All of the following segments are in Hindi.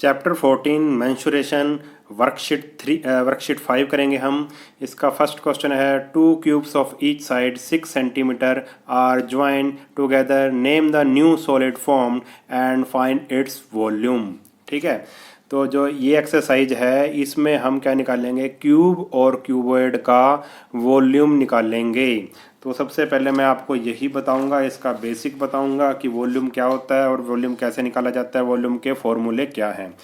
चैप्टर 14 मेंसुरेशन वर्कशीट 5 करेंगे हम। इसका फर्स्ट क्वेश्चन है 2 cubes of each side 6 centimetre are join together, name the new solid form and find its volume. ठीक है, तो जो ये एक्सरसाइज है इसमें हम क्या निकालेंगे, क्यूब और क्यूबॉइड का वॉल्यूम निकालेंगे। तो सबसे पहले मैं आपको यही बताऊंगा, इसका बेसिक बताऊंगा कि वॉल्यूम क्या होता है और वॉल्यूम कैसे निकाला जाता है, वॉल्यूम के फॉर्मूले क्या हैं।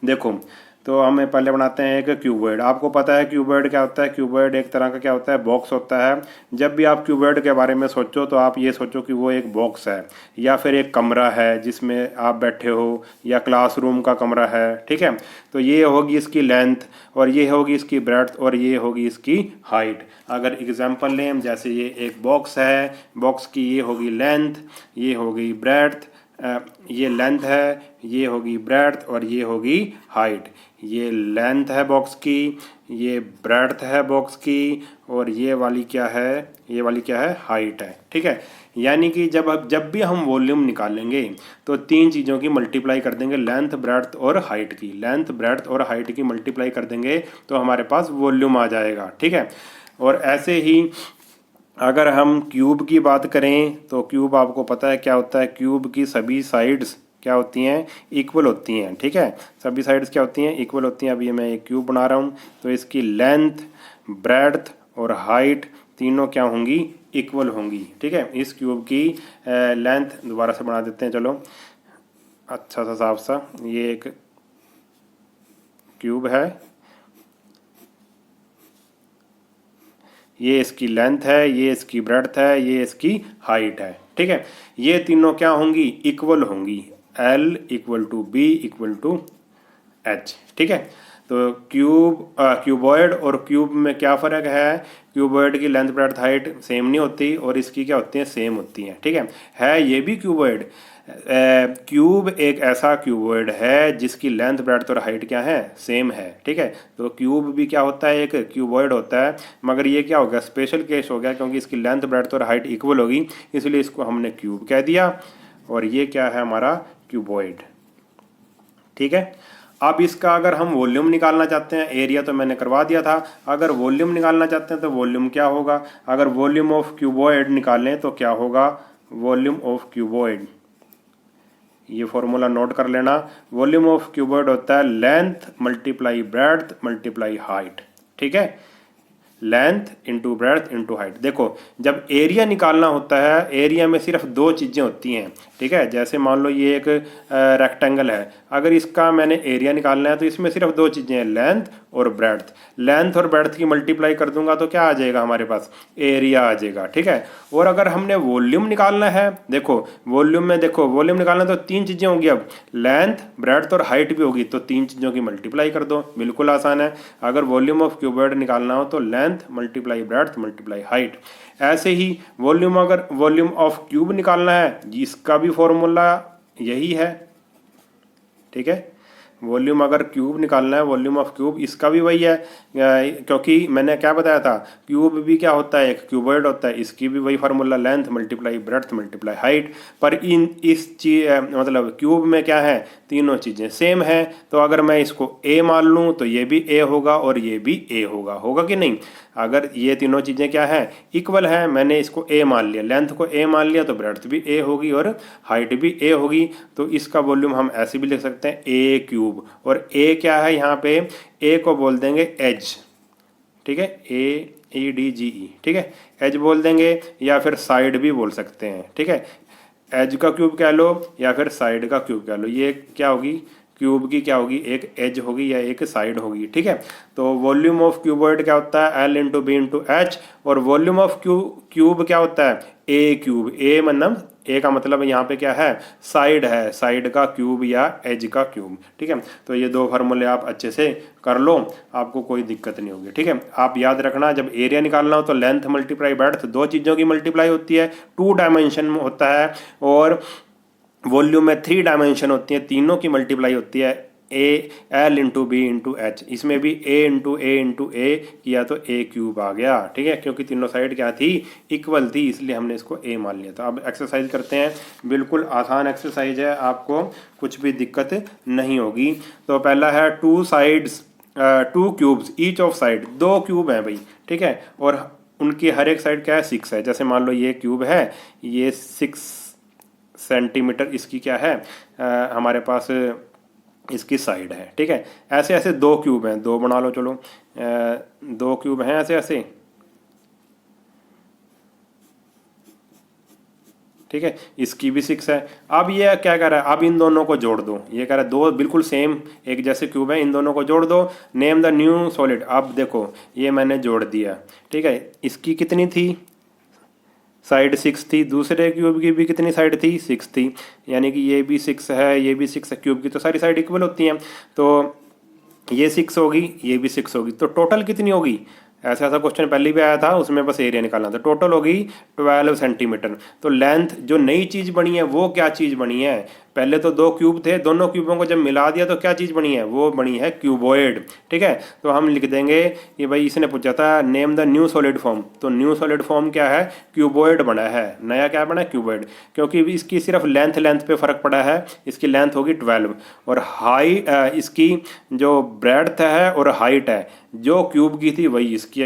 देखो, तो हमें पहले बनाते हैं एक क्यूबॉइड। आपको पता है क्यूबॉइड क्या होता है। क्यूबॉइड एक तरह का क्या होता है, बॉक्स होता है। जब भी आप क्यूबॉइड के बारे में सोचो तो आप ये सोचो कि वो एक बॉक्स है या फिर एक कमरा है जिसमें आप बैठे हो, या क्लासरूम का कमरा है। ठीक है, तो ये होगी इसकी लेंथ और ये होगी इसकी ब्रेड्थ और ये होगी इसकी हाइट। अगर एग्जांपल लें, जैसे ये एक बॉक्स है, बॉक्स की ये होगी लेंथ, ये होगी ब्रेड्थ, ये लेंथ है, ये होगी ब्रेड्थ और ये होगी हाइट। ये लेंथ है बॉक्स की, ये ब्रेड्थ है बॉक्स की और ये वाली क्या है, ये वाली क्या है, हाइट है। ठीक है, यानी कि जब भी हम वॉल्यूम निकालेंगे तो तीन चीज़ों की मल्टीप्लाई कर देंगे, लेंथ ब्रेड्थ और हाइट की। लेंथ ब्रेड्थ और हाइट की मल्टीप्लाई कर देंगे तो हमारे पास वॉल्यूम आ जाएगा। ठीक है, और ऐसे ही अगर हम क्यूब की बात करें तो क्यूब आपको पता है क्या होता है। क्यूब की सभी साइड्स क्या होती हैं, इक्वल होती हैं। ठीक है, सभी साइड्स क्या होती हैं, इक्वल होती हैं। अभी मैं एक क्यूब बना रहा हूँ तो इसकी लेंथ, ब्रेड्थ और हाइट तीनों क्या होंगी, इक्वल होंगी। ठीक है, इस क्यूब की लेंथ दोबारा से बना देते हैं, चलो अच्छा सा साफ सा। ये एक क्यूब है, ये इसकी लेंथ है, ये इसकी ब्रेड्थ है, ये इसकी हाइट है। ठीक है, ये तीनों क्या होंगी, इक्वल होंगी। L equal to B equal to H। ठीक है, तो क्यूबॉइड और क्यूब में क्या फ़र्क है, क्यूबॉइड की लेंथ ब्रेड्थ हाइट सेम नहीं होती और इसकी क्या होती है, सेम होती हैं। ठीक है ये भी क्यूबॉइड। क्यूब एक ऐसा क्यूबॉइड है जिसकी लेंथ ब्रेड्थ और हाइट क्या है, सेम है। ठीक है, तो क्यूब भी क्या होता है, एक क्यूबॉइड होता है, मगर ये क्या हो गया, स्पेशल केस हो गया क्योंकि इसकी लेंथ ब्रेड्थ और हाइट इक्वल होगी, इसलिए इसको हमने क्यूब कह दिया और ये क्या है, हमारा क्यूबॉइड। ठीक है, अब इसका अगर हम वॉल्यूम निकालना चाहते हैं, एरिया तो मैंने करवा दिया था, अगर वॉल्यूम निकालना चाहते हैं तो वॉल्यूम क्या होगा। अगर वॉल्यूम ऑफ क्यूबॉइड निकालें तो क्या होगा, वॉल्यूम ऑफ क्यूबॉइड, ये फॉर्मूला नोट कर लेना। वॉल्यूम ऑफ क्यूबॉइड होता है length multiply breadth multiply height. ठीक है, length into breadth into height. देखो, जब एरिया निकालना होता है, एरिया में सिर्फ दो चीज़ें होती हैं। ठीक है, जैसे मान लो ये एक रेक्टेंगल है, अगर इसका मैंने एरिया निकालना है तो इसमें सिर्फ दो चीज़ें हैं, लेंथ और ब्रेड्थ। लेंथ और ब्रेड्थ की मल्टीप्लाई कर दूंगा तो क्या आ जाएगा, हमारे पास एरिया आ जाएगा। ठीक है, और अगर हमने वॉल्यूम निकालना है, देखो वॉल्यूम में, देखो वॉल्यूम निकालना तो तीन चीज़ें होंगी, अब लेंथ ब्रेड्थ और हाइट भी होगी, तो तीन चीज़ों की मल्टीप्लाई कर दो, बिल्कुल आसान है। अगर वॉल्यूम ऑफ क्यूबॉइड निकालना हो तो length multiply breadth multiply height. ऐसे ही वॉल्यूम, अगर वॉल्यूम ऑफ क्यूब निकालना है, इसका भी फॉर्मूला यही है। ठीक है, वॉल्यूम अगर क्यूब निकालना है, वॉल्यूम ऑफ क्यूब, इसका भी वही है, क्योंकि मैंने क्या बताया था, क्यूब भी क्या होता है, एक क्यूबॉइड होता है, इसकी भी वही formula, length multiply breadth multiply height. पर इस चीज मतलब क्यूब में क्या है, तीनों चीज़ें सेम है, तो अगर मैं इसको ए मान लूँ तो ये भी ए होगा और ये भी ए होगा, होगा कि नहीं। अगर ये तीनों चीज़ें क्या है, इक्वल है, मैंने इसको ए मान लिया, लेंथ को ए मान लिया, तो ब्रेड्थ भी ए होगी और हाइट भी ए होगी। तो इसका वॉल्यूम हम ऐसे भी लिख सकते हैं, ए क्यूब। और ए क्या है यहाँ पे, ए को बोल देंगे एज। ठीक है, AEDGE। ठीक है, एज बोल देंगे या फिर साइड भी बोल सकते हैं। ठीक है, एज का क्यूब कह लो या फिर साइड का क्यूब कह लो, ये क्या होगी, क्यूब की क्या होगी, एक एज होगी या एक साइड होगी। ठीक है, तो वॉल्यूम ऑफ क्यूबॉइड क्या होता है, L into B into H, और वॉल्यूम ऑफ क्यूब क्या होता है, ए क्यूब। ए मतलब, ए का मतलब यहाँ पे क्या है, साइड है, साइड का क्यूब या एज का क्यूब। ठीक है, तो ये दो फार्मूले आप अच्छे से कर लो, आपको कोई दिक्कत नहीं होगी। ठीक है, आप याद रखना, जब एरिया निकालना हो तो लेंथ मल्टीप्लाई ब्रेड्थ, दो चीज़ों की मल्टीप्लाई होती है, 2 डायमेंशन में होता है, और वॉल्यूम में 3 डायमेंशन होती है, तीनों की मल्टीप्लाई होती है, ए L into B into H, इसमें भी ए इंटू ए किया तो ए क्यूब आ गया, ठीक है, क्योंकि तीनों साइड क्या थी, इक्वल थी, इसलिए हमने इसको ए मान लिया था। अब एक्सरसाइज करते हैं, बिल्कुल आसान एक्सरसाइज है, आपको कुछ भी दिक्कत नहीं होगी। तो पहला है two sides to cubes each of side, दो क्यूब हैं भाई, ठीक है, और उनकी हर एक साइड क्या है 6 है। जैसे मान लो ये क्यूब है, ये 6 सेंटीमीटर इसकी क्या है हमारे पास इसकी साइड है, ठीक है। ऐसे ऐसे दो क्यूब हैं, दो बना लो, चलो दो क्यूब हैं ऐसे ऐसे, ठीक है, इसकी भी 6 है। अब ये क्या कह रहा है, अब इन दोनों को जोड़ दो, ये कह रहा है दो बिल्कुल सेम एक जैसे क्यूब है, इन दोनों को जोड़ दो, नेम द न्यू सॉलिड। अब देखो ये मैंने जोड़ दिया, ठीक है, इसकी कितनी थी साइड 6 थी, दूसरे क्यूब की भी कितनी साइड थी 6 थी, यानी कि ये भी 6 है, ये भी 6 है, क्यूब की तो सारी साइड इक्वल होती हैं, तो ये 6 होगी, ये भी 6 होगी, तो टोटल कितनी होगी। ऐसा ऐसा क्वेश्चन पहले भी आया था, उसमें बस एरिया निकालना था। टोटल होगी 12 सेंटीमीटर। तो लेंथ जो नई चीज़ बनी है वो क्या चीज़ बनी है, पहले तो दो क्यूब थे, दोनों क्यूबों को जब मिला दिया तो क्या चीज़ बनी है, वो बनी है क्यूबॉइड, ठीक है। तो हम लिख देंगे कि भाई इसने पूछा था name the new solid form, तो न्यू सॉलिड फॉर्म क्या है, क्यूबॉइड बना है, नया क्या बना है क्यूबॉइड, क्योंकि इसकी सिर्फ लेंथ पे फ़र्क पड़ा है, इसकी लेंथ होगी 12 और इसकी जो ब्रेड्थ है और हाइट है जो क्यूब की थी वही, इसकी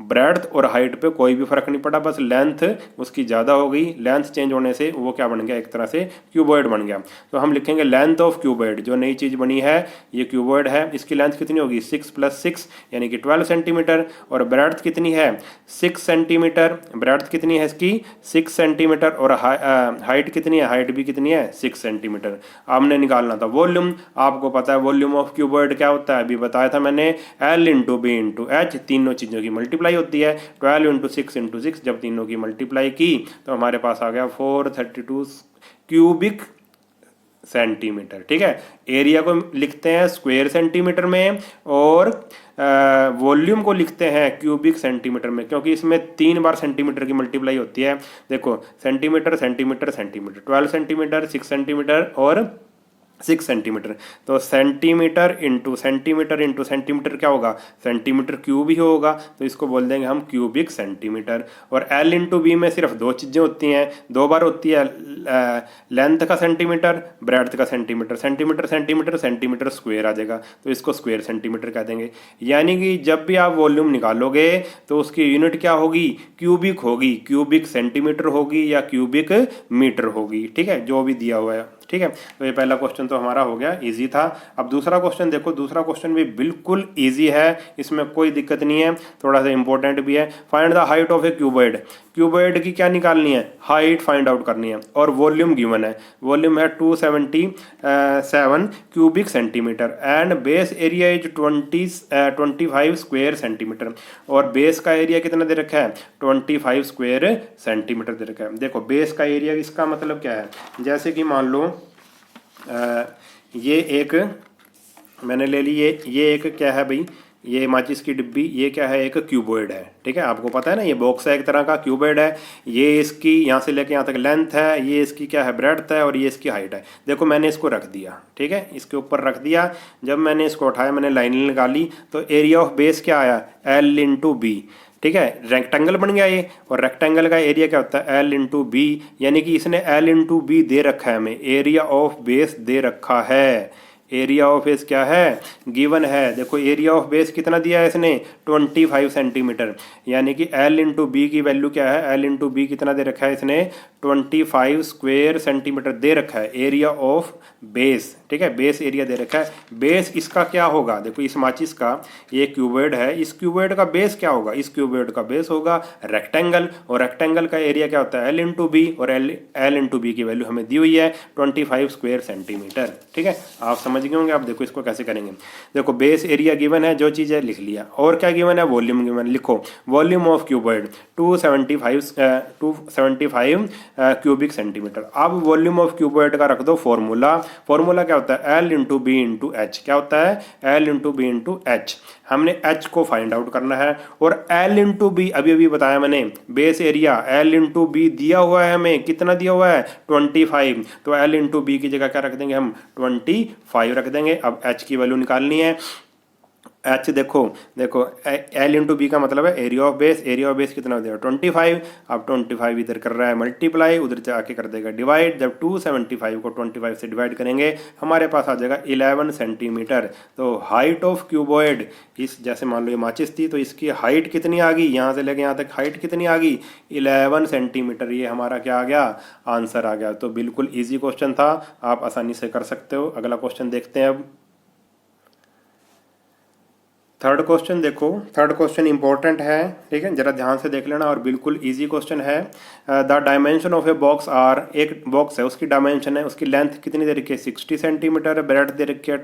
ब्रेड्थ और हाइट पे कोई भी फर्क नहीं पड़ा, बस लेंथ उसकी ज़्यादा हो गई, लेंथ चेंज होने से वो क्या बन गया, एक तरह से क्यूबॉइड बन गया। तो हम लिखेंगे लेंथ ऑफ क्यूबॉइड, जो नई चीज़ बनी है ये क्यूबॉइड है, इसकी लेंथ कितनी होगी 6 + 6 यानी कि 12 सेंटीमीटर, और ब्रेड्थ कितनी है 6 सेंटीमीटर, ब्रेड्थ कितनी है इसकी 6 सेंटीमीटर, और हाइट कितनी है, हाइट भी कितनी है 6 सेंटीमीटर। हमने निकालना था वॉल्यूम, आपको पता है वॉल्यूम ऑफ क्यूबॉइड क्या होता है, अभी बताया था मैंने, L into B into H, तीनों चीज़ों की मल्टीप्लाई होती है, 12 इंटू 6 जब तीनों की मल्टीप्लाई की तो हमारे पास आ गया 432 क्यूबिक सेंटीमीटर, ठीक है। एरिया को लिखते हैं स्क्वायर सेंटीमीटर में और वॉल्यूम को लिखते हैं क्यूबिक सेंटीमीटर में, क्योंकि इसमें 3 बार सेंटीमीटर की मल्टीप्लाई होती है। देखो centimetre centimetre centimetre, 12 centimetre 6 centimetre और 6 सेंटीमीटर, तो सेंटीमीटर इंटू सेंटीमीटर क्या होगा, सेंटीमीटर क्यूब ही होगा, तो इसको बोल देंगे हम क्यूबिक सेंटीमीटर। और एल इंटू बी में सिर्फ दो चीज़ें होती हैं, दो बार होती है, लेंथ का सेंटीमीटर, ब्रेड्थ का सेंटीमीटर, सेंटीमीटर स्क्वायर आ जाएगा, तो इसको स्क्वायर सेंटीमीटर कह देंगे। यानी कि जब भी आप वॉल्यूम निकालोगे तो उसकी यूनिट क्या होगी, क्यूबिक होगी, क्यूबिक सेंटीमीटर होगी या क्यूबिक मीटर होगी, ठीक है, जो भी दिया हुआ है, ठीक है। तो ये पहला क्वेश्चन तो हमारा हो गया, इजी था। अब दूसरा क्वेश्चन देखो, दूसरा क्वेश्चन भी बिल्कुल इजी है, इसमें कोई दिक्कत नहीं है, थोड़ा सा इंपॉर्टेंट भी है। Find the height of A cuboid, cuboid की क्या निकालनी है, हाइट फाइंड आउट करनी है, और वॉल्यूम गिवन है, वॉल्यूम है 277 cubic centimetre and base area is 25 square centimetre, और बेस का एरिया कितना दे रखा है 25 स्क्वायर सेंटीमीटर दे रखा है। देखो बेस का एरिया इसका मतलब क्या है, जैसे कि मान लो ये एक मैंने ले ली, ये एक क्या है भाई, ये माचिस की डिब्बी, ये क्या है एक क्यूबॉइड है, ठीक है, आपको पता है ना, ये बॉक्स है एक तरह का, क्यूबॉइड है, ये इसकी यहाँ से लेके यहाँ तक लेंथ है, ये इसकी क्या है ब्रेड्थ है, और ये इसकी हाइट है। देखो मैंने इसको रख दिया, ठीक है, इसके ऊपर रख दिया, जब मैंने इसको उठाया मैंने लाइन निकाली तो एरिया ऑफ बेस क्या आया एल इंटू बी, ठीक है, रेक्टेंगल बन गया ये, और रेक्टेंगल का एरिया क्या होता है एल इंटू बी, यानी कि इसने एल इंटू बी दे रखा है हमें, एरिया ऑफ बेस दे रखा है, एरिया ऑफ बेस क्या है गिवन है। देखो एरिया ऑफ बेस कितना दिया है इसने 25 सेंटीमीटर, यानी कि एल इंटू बी की वैल्यू क्या है, एल इंटू बी कितना दे रखा है इसने 25 स्क्वायर सेंटीमीटर दे रखा है एरिया ऑफ बेस, ठीक है, बेस एरिया दे रखा है। बेस इसका क्या होगा, देखो इस माचिस का ये क्यूबॉइड है, इस क्यूबॉइड का बेस क्या होगा, इस क्यूबॉइड का बेस होगा रेक्टेंगल, और रेक्टेंगल का एरिया क्या होता है एल इंटू बी, और एल इंटू बी की वैल्यू हमें दी हुई है 25 स्क्वायर सेंटीमीटर, ठीक है, आप समझ गए होंगे। आप देखो इसको कैसे करेंगे, देखो बेस एरिया गिवन है, जो चीज़ है लिख लिया, और क्या गिवन है वॉल्यूम गिवन, लिखो volume of cuboid 275 cubic centimetre. अब वॉल्यूम ऑफ क्यूबॉइड का रख दो फॉर्मूला, फॉर्मूला क्या होता है L into B into H, क्या होता है L into B into H, हमने एच को फाइंड आउट करना है, और एल इंटू बी अभी अभी बताया मैंने, base area L into B दिया हुआ है हमें, कितना दिया हुआ है 25, तो एल इंटू बी की जगह क्या रख देंगे हम 25 5 रख देंगे। अब h की वैल्यू निकालनी है। एच देखो एल इंटू बी का मतलब है area of base. Area of base कितना हो जाएगा 25। अब 25 इधर कर रहा है मल्टीप्लाई, उधर जाके कर देगा डिवाइड। जब 275 को 25 से डिवाइड करेंगे हमारे पास आ जाएगा 11 सेंटीमीटर। तो हाइट ऑफ क्यूबॉइड, इस जैसे मान लो ये माचिस थी तो इसकी हाइट कितनी आ गई, यहाँ से लेके यहाँ तक हाइट कितनी आ गई 11 सेंटीमीटर। ये हमारा क्या आ गया, आंसर आ गया। तो बिल्कुल ईजी क्वेश्चन था, आप आसानी से कर सकते हो। अगला क्वेश्चन देखते हैं अब। थर्ड क्वेश्चन देखो, थर्ड क्वेश्चन इंपॉर्टेंट है, ठीक है, जरा ध्यान से देख लेना और बिल्कुल इजी क्वेश्चन है। The dimension of a box are, एक बॉक्स है उसकी डायमेंशन है, उसकी लेंथ कितनी दे रखी है 60 सेंटीमीटर, ब्रेड दे रखी है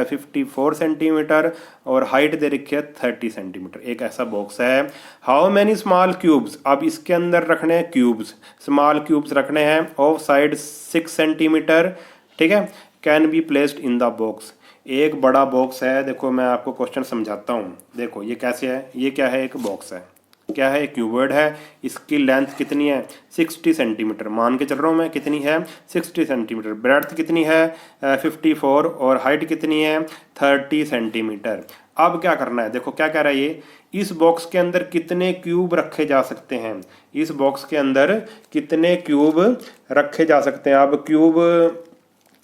54 सेंटीमीटर और हाइट दे रखी है 30 सेंटीमीटर। एक ऐसा बॉक्स है। हाउ मैनी स्मॉल क्यूब्स, अब इसके अंदर रखने हैं क्यूब्स, स्मॉल क्यूब्स रखने हैं ऑफ साइड 6 सेंटीमीटर, ठीक है, can be placed in the box. एक बड़ा बॉक्स है, देखो मैं आपको क्वेश्चन समझाता हूँ। देखो ये कैसे है, ये क्या है, एक बॉक्स है, क्या है, क्यूबॉइड है। इसकी लेंथ कितनी है 60 सेंटीमीटर, मान के चल रहा हूँ मैं, कितनी है 60 सेंटीमीटर। ब्रेड्थ कितनी है 54 और हाइट कितनी है 30 सेंटीमीटर। अब क्या करना है, देखो क्या कह रहा है ये, इस बॉक्स के अंदर कितने क्यूब रखे जा सकते हैं, इस बॉक्स के अंदर कितने क्यूब रखे जा सकते हैं। अब क्यूब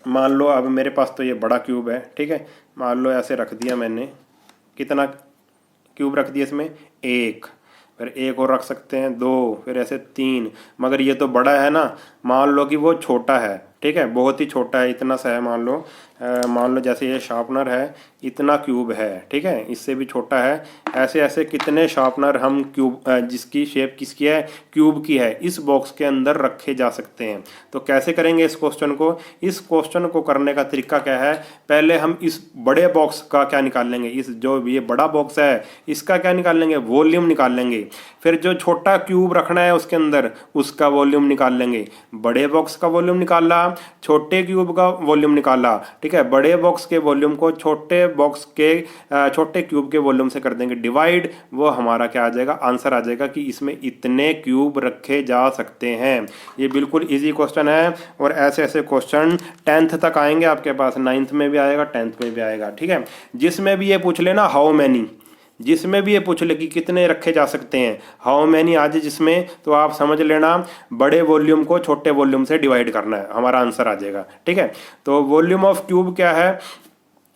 मान लो, अब मेरे पास तो ये बड़ा क्यूब है, ठीक है, मान लो ऐसे रख दिया मैंने, कितना क्यूब रख दिया इसमें, एक, फिर एक और रख सकते हैं 2, फिर ऐसे 3, मगर ये तो बड़ा है ना, मान लो कि वो छोटा है, ठीक है, बहुत ही छोटा है, इतना सा है, मान लो जैसे ये शार्पनर है, इतना क्यूब है, ठीक है, इससे भी छोटा है। ऐसे ऐसे कितने शार्पनर हम क्यूब, जिसकी शेप किसकी है, क्यूब की है, इस बॉक्स के अंदर रखे जा सकते हैं। तो कैसे करेंगे इस क्वेश्चन को, इस क्वेश्चन को करने का तरीका क्या है, पहले हम इस बड़े बॉक्स का क्या निकाल लेंगे, इस जो ये बड़ा बॉक्स है इसका क्या निकाल लेंगे, वॉल्यूम निकाल लेंगे। फिर जो छोटा क्यूब रखना है उसके अंदर, उसका वॉल्यूम निकाल लेंगे। बड़े बॉक्स का वॉल्यूम निकाला, छोटे क्यूब का वॉल्यूम निकाला, ठीक है, बड़े बॉक्स के वॉल्यूम को छोटे बॉक्स के छोटे क्यूब के वॉल्यूम से कर देंगे डिवाइड, वो हमारा क्या आ जाएगा, आंसर आ जाएगा कि इसमें इतने क्यूब रखे जा सकते हैं। ये बिल्कुल इजी क्वेश्चन है और ऐसे ऐसे क्वेश्चन 10th तक आएंगे आपके पास, 9th में भी आएगा, 10th में भी आएगा, ठीक है। जिसमें भी ये पूछ लेना हाउ मैनी, जिसमें भी ये पूछ ले कि कितने रखे जा सकते हैं, हाउ मैनी आज जिसमें, तो आप समझ लेना बड़े वॉल्यूम को छोटे वॉल्यूम से डिवाइड करना है, हमारा आंसर आ जाएगा, ठीक है। तो वॉल्यूम ऑफ क्यूब क्या है,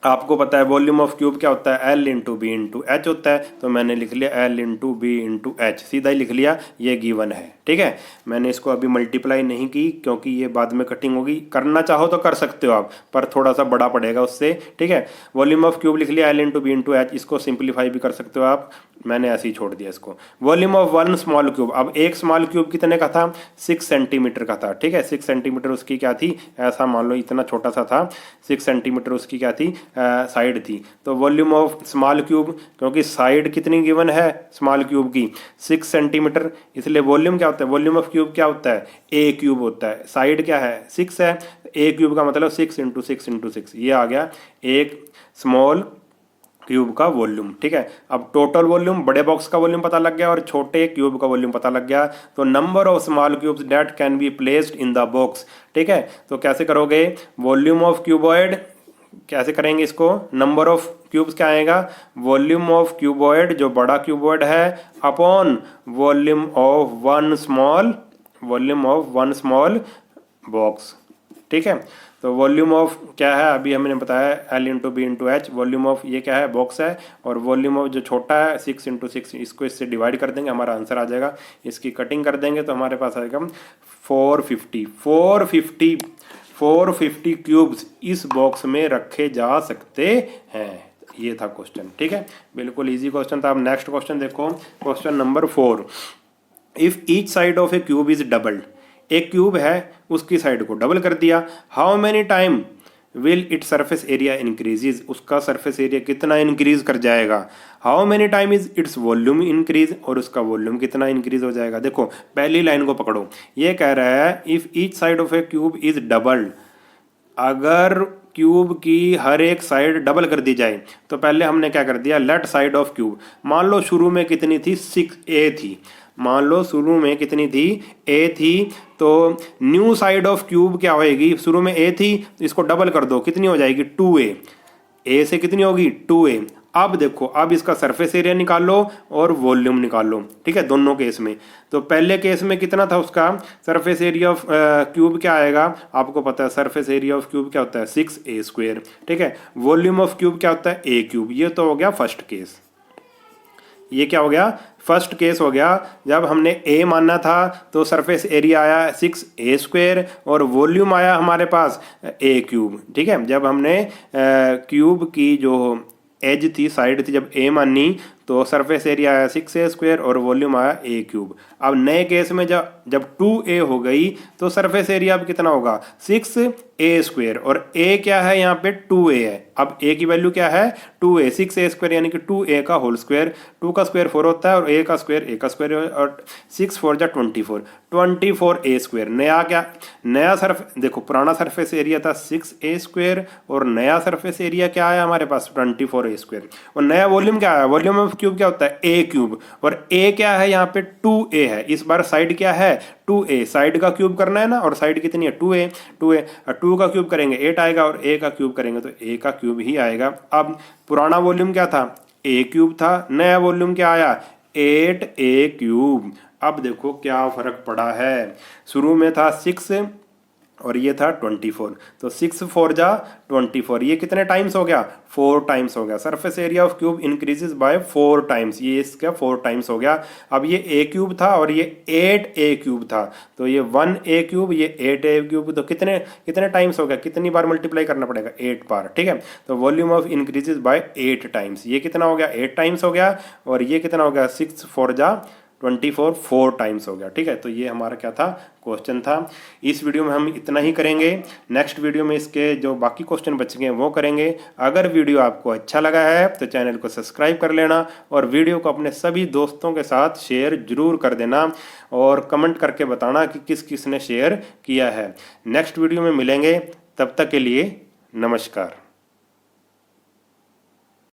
आपको पता है वॉल्यूम ऑफ क्यूब क्या होता है, L into B into H होता है। तो मैंने लिख लिया L into B into H, सीधा ही लिख लिया, ये गिवन है, ठीक है। मैंने इसको अभी मल्टीप्लाई नहीं की क्योंकि ये बाद में कटिंग होगी, करना चाहो तो कर सकते हो आप, पर थोड़ा सा बड़ा पड़ेगा उससे, ठीक है। वॉल्यूम ऑफ क्यूब लिख लिया L into B into H, इसको सिंप्लीफाई भी कर सकते हो आप, मैंने ऐसे ही छोड़ दिया इसको। Volume of one small cube, अब एक स्मॉल क्यूब कितने का था 6 सेंटीमीटर का था, ठीक है, 6 सेंटीमीटर उसकी क्या थी, ऐसा मान लो इतना छोटा सा था, 6 सेंटीमीटर उसकी क्या थी, साइड थी। तो वॉल्यूम ऑफ स्मॉल क्यूब, क्योंकि साइड कितनी गिवन है स्मॉल क्यूब की 6 सेंटीमीटर, इसलिए वॉल्यूम क्या होता है, वॉल्यूम ऑफ क्यूब क्या होता है, ए क्यूब होता है, साइड क्या है 6 है, ए क्यूब का मतलब 6 इंटू 6 इंटू 6, ये आ गया एक स्मॉल क्यूब का वॉल्यूम, ठीक है। अब टोटल वॉल्यूम, बड़े बॉक्स का वॉल्यूम पता लग गया और छोटे क्यूब का वॉल्यूम पता लग गया। तो number of small cubes that can be placed in the box, ठीक है। तो कैसे करोगे, वॉल्यूम ऑफ क्यूबॉइड कैसे करेंगे इसको, नंबर ऑफ क्यूब्स क्या आएगा, वॉल्यूम ऑफ क्यूबॉइड जो बड़ा क्यूबॉइड है upon volume of one small box, ठीक है। तो वॉल्यूम ऑफ क्या है, अभी हमने बताया L into B into H, volume of ये क्या है बॉक्स है, और वॉल्यूम ऑफ जो छोटा है 6 इंटू 6, इसको इससे डिवाइड कर देंगे, हमारा आंसर आ जाएगा। इसकी कटिंग कर देंगे तो हमारे पास आएगा 450 क्यूब्स इस बॉक्स में रखे जा सकते हैं। ये था क्वेश्चन, ठीक है, बिल्कुल इजी क्वेश्चन था। अब नेक्स्ट क्वेश्चन देखो, question number 4, if each side of A cube is doubled, एक क्यूब है उसकी साइड को डबल कर दिया, how many time will it surface area increases, उसका सरफेस एरिया कितना इंक्रीज कर जाएगा, how many time is its volume increase, और उसका वॉल्यूम कितना इंक्रीज हो जाएगा। देखो पहली लाइन को पकड़ो, ये कह रहा है if each side of A cube is doubled, अगर क्यूब की हर एक साइड डबल कर दी जाए, तो पहले हमने क्या कर दिया, लेफ्ट साइड ऑफ क्यूब, मान लो शुरू में कितनी थी 6a थी, मान लो शुरू में कितनी थी, a थी, तो न्यू साइड ऑफ क्यूब क्या होएगी, शुरू में a थी, तो इसको डबल कर दो, कितनी हो जाएगी 2a, a से कितनी होगी 2a। अब देखो, अब इसका सरफेस एरिया निकाल लो और वॉल्यूम निकाल लो, ठीक है, दोनों केस में। तो पहले केस में कितना था उसका सरफेस एरिया ऑफ क्यूब क्या आएगा, आपको पता है सरफेस एरिया ऑफ क्यूब क्या होता है 6a², ठीक है। वॉल्यूम ऑफ क्यूब क्या होता है a³। ये तो हो गया फर्स्ट केस, ये क्या हो गया फर्स्ट केस हो गया। जब हमने a मानना था तो सरफेस एरिया आया 6a² और वॉल्यूम आया हमारे पास a³, ठीक है। जब हमने क्यूब की जो एज थी, साइड थी, जब a मानी तो सरफेस एरिया आया 6a² और वॉल्यूम आया a³। अब नए केस में जब 2a हो गई तो सरफेस एरिया अब कितना होगा 6a² और a क्या है यहाँ पे 2a है। अब a की वैल्यू क्या है 2a, 6a² यानी कि 2a का होल स्क्वायर, 2 का स्क्वायर 4 होता है और a का स्क्वायर और 6 4 जा 24a²। नया क्या, नया देखो पुराना सरफेस एरिया था 6a² और नया सरफेस एरिया क्या आया हमारे पास 24a²। और नया वॉल्यूम क्या आया, वॉल्यूम ऑफ क्यूब क्या होता है a³ और a क्या है यहाँ पे 2a है। इस बार साइड क्या है 2a, साइड का क्यूब करना है ना, और साइड कितनी है 2a, 2 का क्यूब करेंगे 8 आएगा और a का क्यूब करेंगे तो a का क्यूब ही आएगा। अब पुराना वॉल्यूम क्या था a³ था, नया वॉल्यूम क्या आया 8a³। अब देखो क्या फर्क पड़ा है, शुरू में था 6 और ये था 24, तो 6 4 जा 24, ये कितने टाइम्स हो गया 4 टाइम्स हो गया। Surface area of cube increases by 4 times, ये इसका 4 टाइम्स हो गया। अब ये a³ था और ये 8a³ था, तो ये 1a³, ये 8a³, तो कितने टाइम्स हो गया, कितनी बार मल्टीप्लाई करना पड़ेगा 8 बार, ठीक है। तो volume of increases by 8 times, ये कितना हो गया 8 टाइम्स हो गया और ये कितना हो गया 6 4 जा 24, 4 टाइम्स हो गया, ठीक है। तो ये हमारा क्या था क्वेश्चन था। इस वीडियो में हम इतना ही करेंगे, नेक्स्ट वीडियो में इसके जो बाकी क्वेश्चन बच गए वो करेंगे। अगर वीडियो आपको अच्छा लगा है तो चैनल को सब्सक्राइब कर लेना और वीडियो को अपने सभी दोस्तों के साथ शेयर जरूर कर देना और कमेंट करके बताना कि किस किस ने शेयर किया है। नेक्स्ट वीडियो में मिलेंगे, तब तक के लिए नमस्कार।